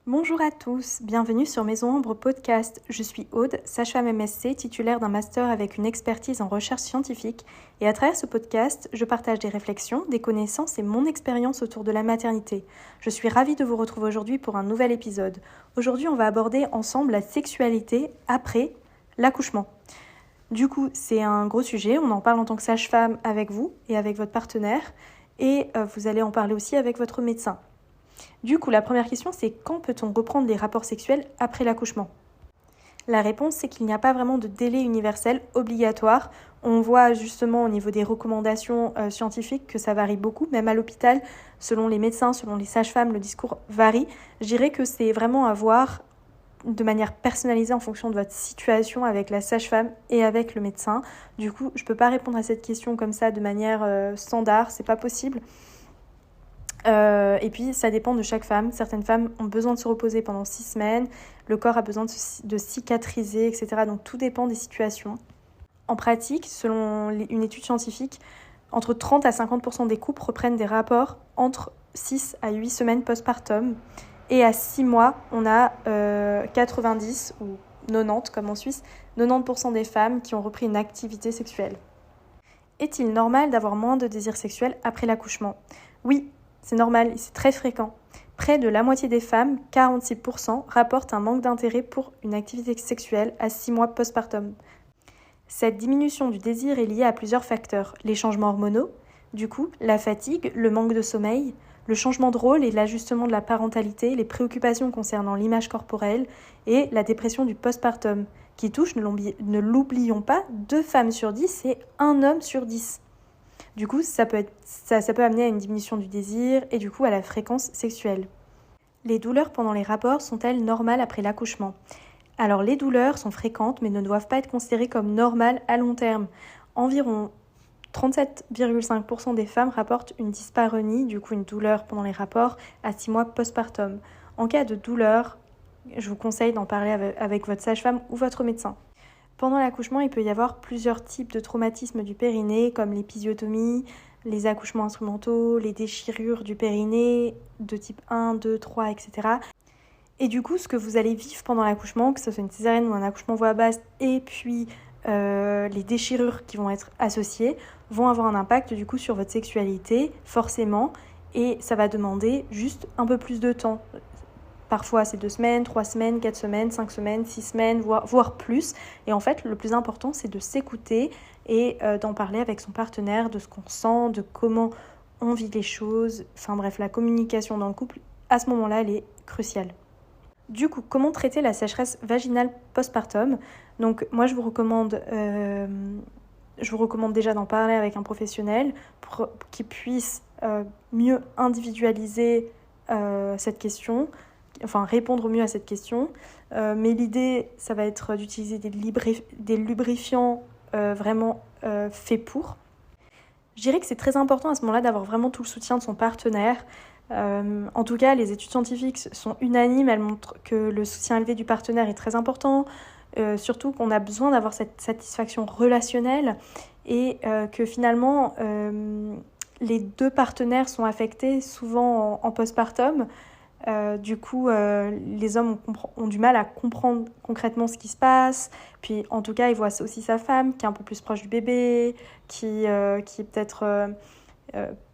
Bonjour à tous, bienvenue sur Maison Ambre Podcast. Je suis Aude, sage-femme MSc, titulaire d'un master avec une expertise en recherche scientifique. Et à travers ce podcast, je partage des réflexions, des connaissances et mon expérience autour de la maternité. Je suis ravie de vous retrouver aujourd'hui pour un nouvel épisode. Aujourd'hui, on va aborder ensemble la sexualité après l'accouchement. Du coup, c'est un gros sujet, on en parle en tant que sage-femme avec vous et avec votre partenaire. Et vous allez en parler aussi avec votre médecin. Du coup, la première question, c'est quand peut-on reprendre les rapports sexuels après l'accouchement ? La réponse, c'est qu'il n'y a pas vraiment de délai universel obligatoire. On voit justement au niveau des recommandations scientifiques que ça varie beaucoup, même à l'hôpital, selon les médecins, selon les sages-femmes, le discours varie. Je dirais que c'est vraiment à voir de manière personnalisée en fonction de votre situation avec la sage-femme et avec le médecin. Du coup, je ne peux pas répondre à cette question comme ça de manière standard, c'est pas possible. Et puis ça dépend de chaque femme. Certaines femmes ont besoin de se reposer pendant 6 semaines, le corps a besoin de cicatriser, etc. Donc tout dépend des situations. En pratique, selon une étude scientifique, entre 30 à 50% des couples reprennent des rapports entre 6 à 8 semaines postpartum. Et à 6 mois, on a 90 ou 90 comme en Suisse, 90% des femmes qui ont repris une activité sexuelle. Est-il normal d'avoir moins de désir sexuel après l'accouchement ? Oui. C'est normal et c'est très fréquent. Près de la moitié des femmes, 46%, rapportent un manque d'intérêt pour une activité sexuelle à 6 mois postpartum. Cette diminution du désir est liée à plusieurs facteurs. Les changements hormonaux, du coup, la fatigue, le manque de sommeil, le changement de rôle et l'ajustement de la parentalité, les préoccupations concernant l'image corporelle et la dépression du postpartum, qui touche, ne l'oublions pas, 2 femmes sur 10 et 1 homme sur 10. Du coup, ça peut amener à une diminution du désir et du coup à la fréquence sexuelle. Les douleurs pendant les rapports sont-elles normales après l'accouchement ? Alors les douleurs sont fréquentes mais ne doivent pas être considérées comme normales à long terme. Environ 37,5% des femmes rapportent une dyspareunie, du coup une douleur pendant les rapports, à 6 mois postpartum. En cas de douleur, je vous conseille d'en parler avec votre sage-femme ou votre médecin. Pendant l'accouchement, il peut y avoir plusieurs types de traumatismes du périnée, comme l'épisiotomie, les accouchements instrumentaux, les déchirures du périnée de type 1, 2, 3, etc. Et du coup, ce que vous allez vivre pendant l'accouchement, que ce soit une césarienne ou un accouchement voix basse, et puis les déchirures qui vont être associées, vont avoir un impact du coup sur votre sexualité, forcément, et ça va demander juste un peu plus de temps. Parfois, c'est 2 semaines, 3 semaines, 4 semaines, 5 semaines, 6 semaines, voire plus. Et en fait, le plus important, c'est de s'écouter et d'en parler avec son partenaire, de ce qu'on sent, de comment on vit les choses. Enfin bref, la communication dans le couple, à ce moment-là, elle est cruciale. Du coup, comment traiter la sécheresse vaginale postpartum ? Donc, moi, je vous recommande déjà d'en parler avec un professionnel pour qu'il puisse mieux individualiser cette question. Enfin, répondre mieux à cette question. Mais l'idée, ça va être d'utiliser des lubrifiants vraiment faits pour. Je dirais que c'est très important à ce moment-là d'avoir vraiment tout le soutien de son partenaire. En tout cas, les études scientifiques sont unanimes. Elles montrent que le soutien élevé du partenaire est très important. Surtout qu'on a besoin d'avoir cette satisfaction relationnelle et que finalement, les 2 partenaires sont affectés souvent en postpartum. Du coup, les hommes ont du mal à comprendre concrètement ce qui se passe. Puis, en tout cas, ils voient aussi sa femme qui est un peu plus proche du bébé, qui est peut-être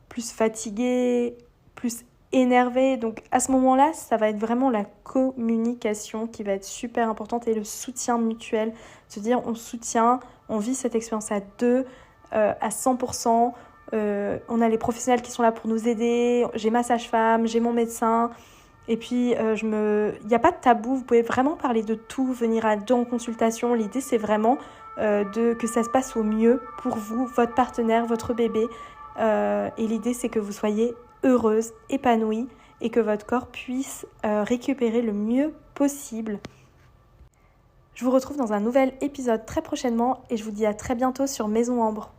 plus fatiguée, plus énervée. Donc, à ce moment-là, ça va être vraiment la communication qui va être super importante et le soutien mutuel. Se dire, on soutient, on vit cette expérience à 2, à 100%. On a les professionnels qui sont là pour nous aider. J'ai ma sage-femme, j'ai mon médecin. Et puis, il n'y a pas de tabou, vous pouvez vraiment parler de tout, venir à 2 en consultation. L'idée, c'est vraiment que ça se passe au mieux pour vous, votre partenaire, votre bébé. Et l'idée, c'est que vous soyez heureuse, épanouie et que votre corps puisse récupérer le mieux possible. Je vous retrouve dans un nouvel épisode très prochainement et je vous dis à très bientôt sur Maison Ambre.